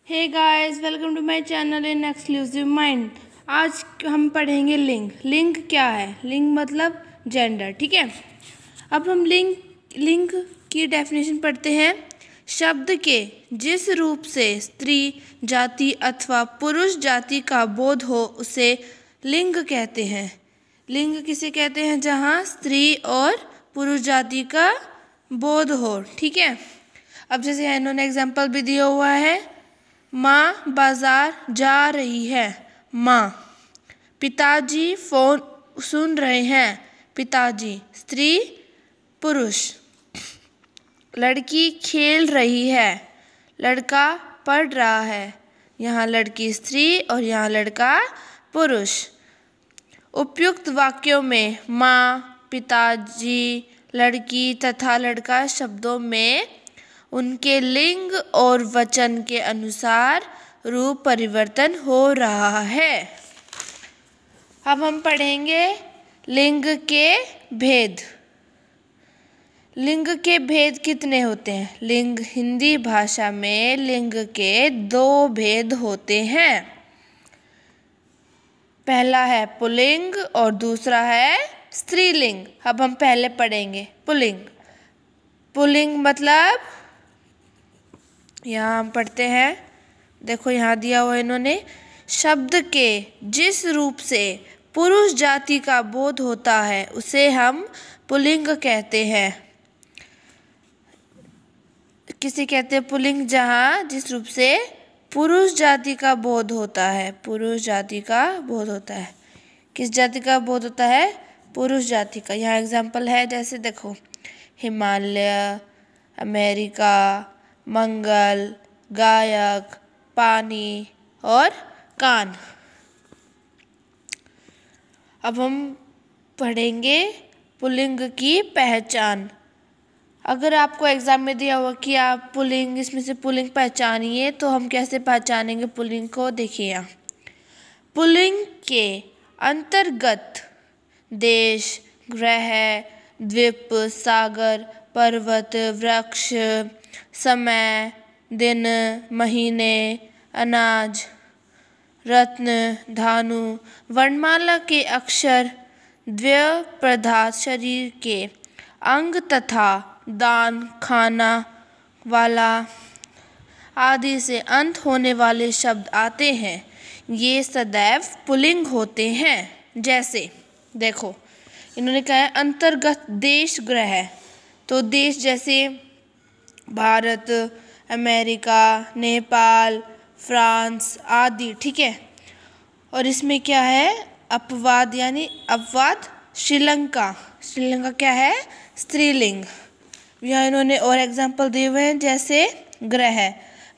Hey guys, welcome to my channel in exclusive mind. आज हम पढ़ेंगे लिंग। लिंग क्या है? लिंग मतलब जेंडर। ठीक है, अब हम लिंग की डेफिनेशन पढ़ते हैं। शब्द के जिस रूप से स्त्री जाति अथवा पुरुष जाति का बोध हो उसे लिंग कहते हैं। लिंग किसे कहते हैं? जहाँ स्त्री और पुरुष जाति का बोध हो। ठीक है, अब जैसे इन्होंने एग्जाम्पल भी दिया हुआ है। माँ बाजार जा रही है, माँ। पिताजी फोन सुन रहे हैं, पिताजी। स्त्री पुरुष। लड़की खेल रही है, लड़का पढ़ रहा है। यहाँ लड़की स्त्री और यहाँ लड़का पुरुष। उपयुक्त वाक्यों में माँ, पिताजी, लड़की तथा लड़का शब्दों में उनके लिंग और वचन के अनुसार रूप परिवर्तन हो रहा है। अब हम पढ़ेंगे लिंग के भेद। लिंग के भेद कितने होते हैं? लिंग हिंदी भाषा में लिंग के 2 भेद होते हैं। पहला है पुल्लिंग और दूसरा है स्त्रीलिंग। अब हम पहले पढ़ेंगे पुल्लिंग। पुल्लिंग मतलब यहाँ हम पढ़ते हैं, देखो यहाँ दिया हुआ इन्होंने। शब्द के जिस रूप से पुरुष जाति का बोध होता है उसे हम पुल्लिंग कहते हैं। किसे कहते हैं पुल्लिंग? जहाँ जिस रूप से पुरुष जाति का बोध होता है। पुरुष जाति का बोध होता है। किस जाति का बोध होता है? पुरुष जाति का। यहाँ एग्जाम्पल है, जैसे देखो हिमालय, अमेरिका, मंगल, गायक, पानी और कान। अब हम पढ़ेंगे पुल्लिंग की पहचान। अगर आपको एग्जाम में दिया हुआ कि आप पुल्लिंग, इसमें से पुल्लिंग पहचानिए, तो हम कैसे पहचानेंगे पुल्लिंग को? देखिए यहाँ पुल्लिंग के अंतर्गत देश, ग्रह, द्वीप, सागर, पर्वत, वृक्ष, समय, दिन, महीने, अनाज, रत्न, धानु, वर्णमाला के अक्षर, द्रव्य पदार्थ, शरीर के अंग तथा दान, खाना वाला आदि से अंत होने वाले शब्द आते हैं। ये सदैव पुल्लिंग होते हैं। जैसे देखो इन्होंने कहा है अंतर्गत देश, ग्रह। तो देश जैसे भारत, अमेरिका, नेपाल, फ्रांस आदि। ठीक है, और इसमें क्या है? अपवाद, यानी अपवाद श्रीलंका। श्रीलंका क्या है? स्त्रीलिंग। यहाँ इन्होंने और एग्जाम्पल दिए हुए हैं, जैसे ग्रह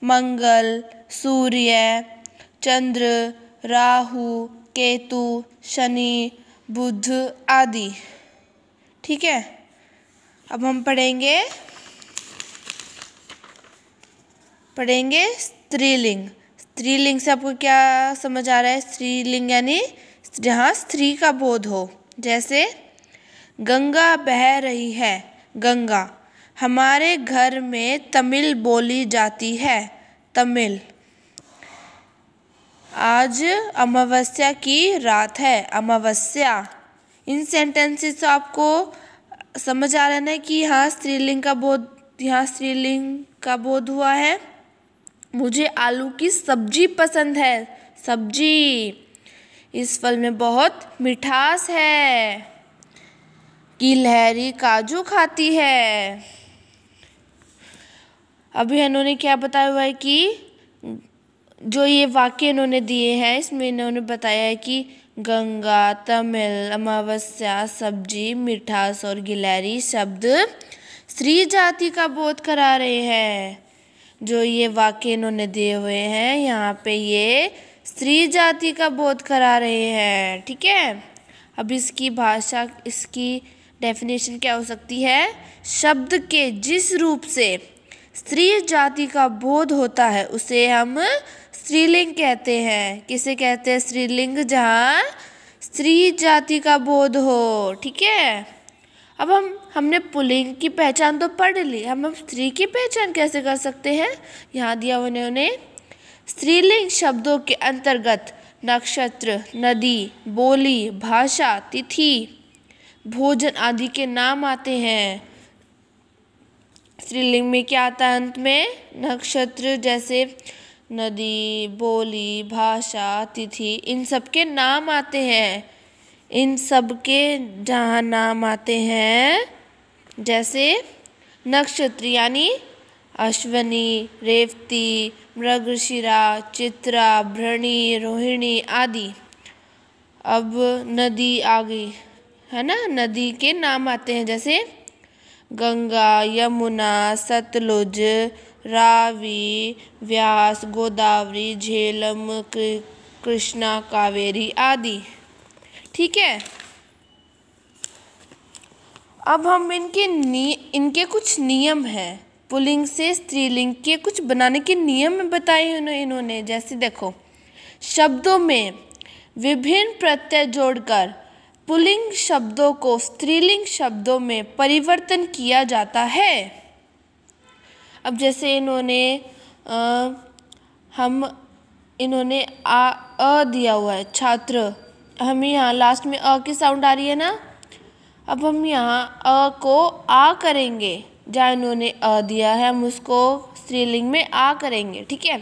मंगल, सूर्य, चंद्र, राहु, केतु, शनि, बुध आदि। ठीक है, अब हम पढ़ेंगे स्त्रीलिंग। स्त्रीलिंग से आपको क्या समझ आ रहा है? स्त्रीलिंग यानी जहाँ स्त्री का बोध हो। जैसे गंगा बह रही है, गंगा। हमारे घर में तमिल बोली जाती है, तमिल। आज अमावस्या की रात है, अमावस्या। इन सेंटेंसेस से आपको समझ आ रहा है ना कि यहाँ स्त्रीलिंग का बोध, यहाँ स्त्रीलिंग का बोध हुआ है। मुझे आलू की सब्जी पसंद है, सब्जी। इस फल में बहुत मिठास है। गिलहरी काजू खाती है। अभी इन्होंने क्या बताया हुआ है कि जो ये वाक्य इन्होंने दिए हैं, इसमें इन्होंने बताया है कि गंगा, तमिल, अमावस्या, सब्जी, मिठास और गिलहरी शब्द स्त्री जाति का बोध करा रहे हैं। जो ये वाक्य इन्होंने दिए हुए हैं यहाँ पे, ये स्त्री जाति का बोध करा रहे हैं। ठीक है, अब इसकी भाषा, इसकी डेफिनेशन क्या हो सकती है? शब्द के जिस रूप से स्त्री जाति का बोध होता है उसे हम स्त्रीलिंग कहते हैं। किसे कहते हैं? स्त्रीलिंग, जहाँ स्त्री जाति का बोध हो। ठीक है, अब हमने पुल्लिंग की पहचान तो पढ़ ली, हम स्त्री की पहचान कैसे कर सकते हैं? यहाँ दिया उन्होंने स्त्रीलिंग शब्दों के अंतर्गत नक्षत्र, नदी, बोली, भाषा, तिथि, भोजन आदि के नाम आते हैं। स्त्रीलिंग में क्या आता है अंत में? नक्षत्र, जैसे नदी, बोली, भाषा, तिथि, इन सब के नाम आते हैं। इन सब के जहाँ नाम आते हैं, जैसे नक्षत्र यानी अश्वनी, रेवती, मृगशिरा, चित्रा, भरणी, रोहिणी आदि। अब नदी आ गई है ना, नदी के नाम आते हैं जैसे गंगा, यमुना, सतलुज, रावी, व्यास, गोदावरी, झेलम, कृष्णा, कावेरी आदि। ठीक है। अब हम इनके कुछ नियम हैं। पुल्लिंग से स्त्रीलिंग के कुछ बनाने के नियम बताए इन्होंने। जैसे देखो, शब्दों में विभिन्न प्रत्यय जोड़कर पुल्लिंग शब्दों को स्त्रीलिंग शब्दों में परिवर्तन किया जाता है। अब जैसे इन्होंने अ दिया हुआ है, छात्र। हम यहाँ लास्ट में अ की साउंड आ रही है ना, अब हम यहाँ अ को आ करेंगे। जहाँ इन्होंने अ दिया है हम उसको स्त्रीलिंग में आ करेंगे। ठीक है।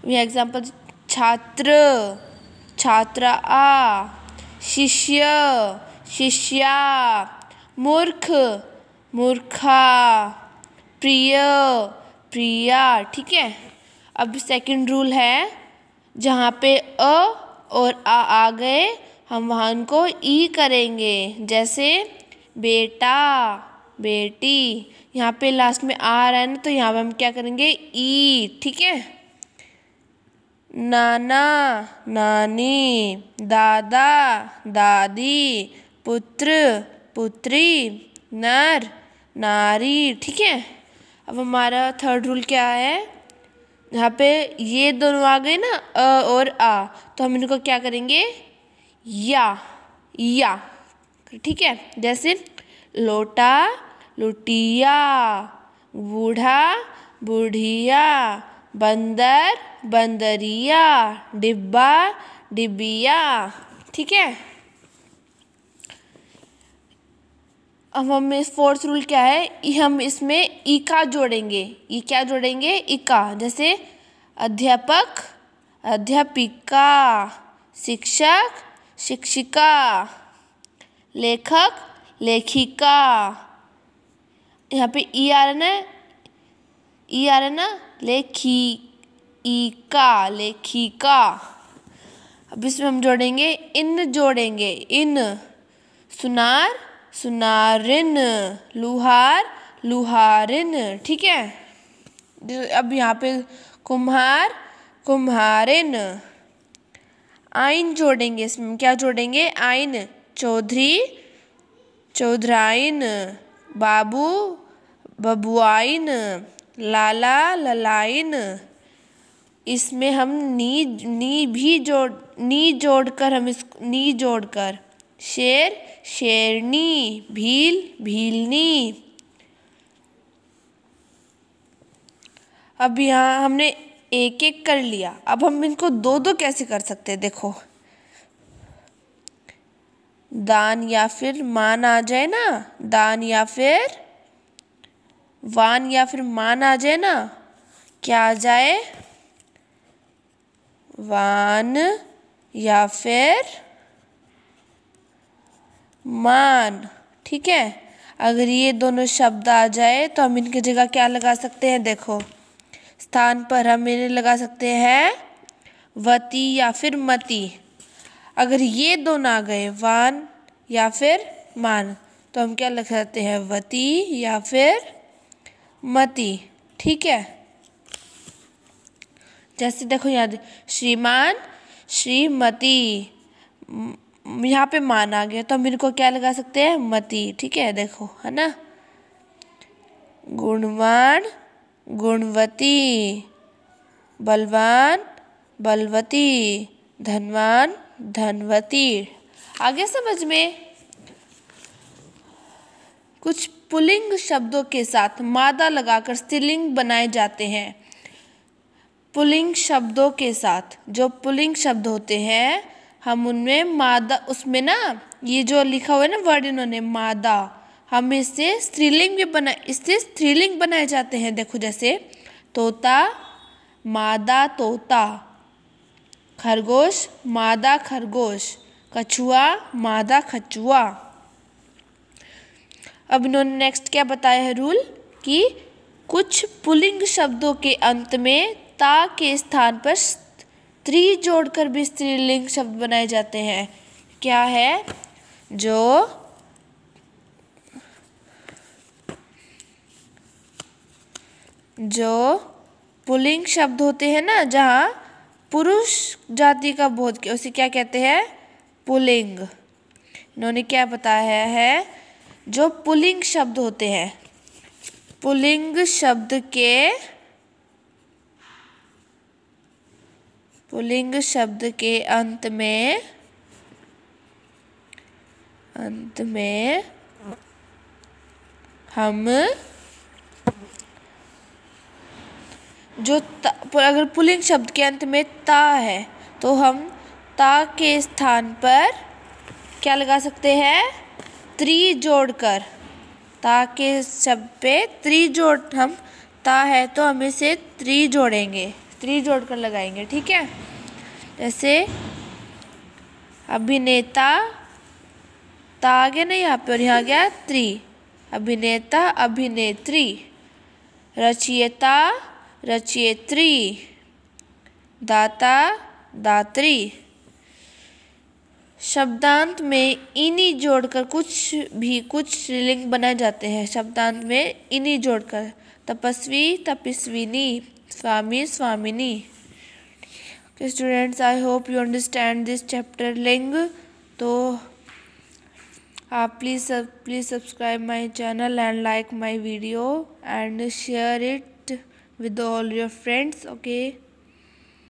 यह एग्जाम्पल, छात्र, छात्रा आ, शिष्य, शिष्या, मूर्ख, मूर्खा, प्रिय, प्रिया। ठीक है। अब सेकंड रूल है, जहाँ पे अ और आ गए हम वहाँ उनको ई करेंगे। जैसे बेटा, बेटी, यहाँ पे लास्ट में आ रहा है ना, तो यहाँ पे हम क्या करेंगे? ई। ठीक है। नाना, नानी, दादा, दादी, पुत्र, पुत्री, नर, नारी। ठीक है। अब हमारा थर्ड रूल क्या है? यहाँ पे ये दोनों आ गए ना, अ और आ, तो हम इनको क्या करेंगे? या। ठीक है। जैसे लोटा, लुटिया, बूढ़ा, बुढ़िया, बंदर, बंदरिया, डिब्बा, डिबिया। ठीक है। अब हम इस फोर्थ रूल क्या है? हम इसमें इका जोड़ेंगे। ई क्या जोड़ेंगे? इका। जैसे अध्यापक, अध्यापिका, शिक्षक, शिक्षिका, लेखक, लेखिका। यहाँ पे ई आ रहा है ना, ई आ रहा है ना, लेखिका, लेखिका। अब इसमें हम जोड़ेंगे इन, जोड़ेंगे इन। सुनार, सुनारिन, लुहार, लुहारिन। ठीक है। अब यहाँ पे कुम्हार, कुम्हारिन। आइन जोड़ेंगे, इसमें क्या जोड़ेंगे? आइन, चौधरी, चौधराइन, बाबू, बबुआइन, लाला, ललाइन। इसमें हम नी जोड़कर हम इसको नी जोड़कर शेर, शेरनी, भील, भीलनी। अब यहाँ हमने एक एक कर लिया। अब हम इनको दो दो कैसे कर सकते हैं? देखो, दान या फिर मान आ जाए ना, दान या फिर वान या फिर मान आ जाए ना, क्या आ जाए? वान या फिर मान। ठीक है। अगर ये दोनों शब्द आ जाए तो हम इनकी जगह क्या लगा सकते हैं? देखो, स्थान पर हम इन्हें लगा सकते हैं वती या फिर मती। अगर ये दोनों आ गए, वान या फिर मान, तो हम क्या लिख सकते हैं? वती या फिर मती। ठीक है। जैसे देखो याद, श्रीमान, श्रीमती, यहाँ पे मान आ गया तो हम इनको क्या लगा सकते हैं? मती। ठीक है। देखो, है ना, गुणवान, गुणवती, बलवान, बलवती, धनवान, धनवती। आगे समझ में? कुछ पुल्लिंग शब्दों के साथ मादा लगाकर स्त्रीलिंग बनाए जाते हैं। पुल्लिंग शब्दों के साथ, जो पुल्लिंग शब्द होते हैं हम उनमें मादा, उसमें ना ये जो लिखा हुआ है ना वर्ड इन्होंने मादा, हम इससे स्त्रीलिंग बनाए जाते हैं। देखो जैसे तोता मादा तोता, खरगोश मादा खरगोश, कछुआ मादा कछुआ। अब इन्होंने नेक्स्ट क्या बताया है रूल कि कुछ पुल्लिंग शब्दों के अंत में ता के स्थान पर स्त्री जोड़कर भी स्त्रीलिंग शब्द बनाए जाते हैं। क्या है? जो पुल्लिंग शब्द होते हैं ना, जहाँ पुरुष जाति का बोध किया, उसे क्या कहते हैं? पुल्लिंग। इन्होंने क्या बताया है? जो पुल्लिंग शब्द होते हैं, पुल्लिंग शब्द के अंत में हम अगर पुल्लिंग शब्द के अंत में ता है तो हम ता के स्थान पर क्या लगा सकते हैं? त्री जोड़कर। ता के शब्द पे हम ता है तो हम इसे त्री जोड़कर लगाएंगे। ठीक है, जैसे अभिनेता, ता आगे नहीं यहाँ पे और यहाँ गया त्री, अभिनेता अभिनेत्री, रचयिता रचयित्री, दाता दात्री। शब्दांत में इनी जोड़कर कुछ स्त्रीलिंग बनाए जाते हैं। शब्दांत में इनी जोड़कर, तपस्वी तपस्विनी, स्वामी स्वामिनी। Okay, students, I hope you understand this chapter लिंग। तो आप please subscribe my channel and like my video and share it with all your friends. Okay.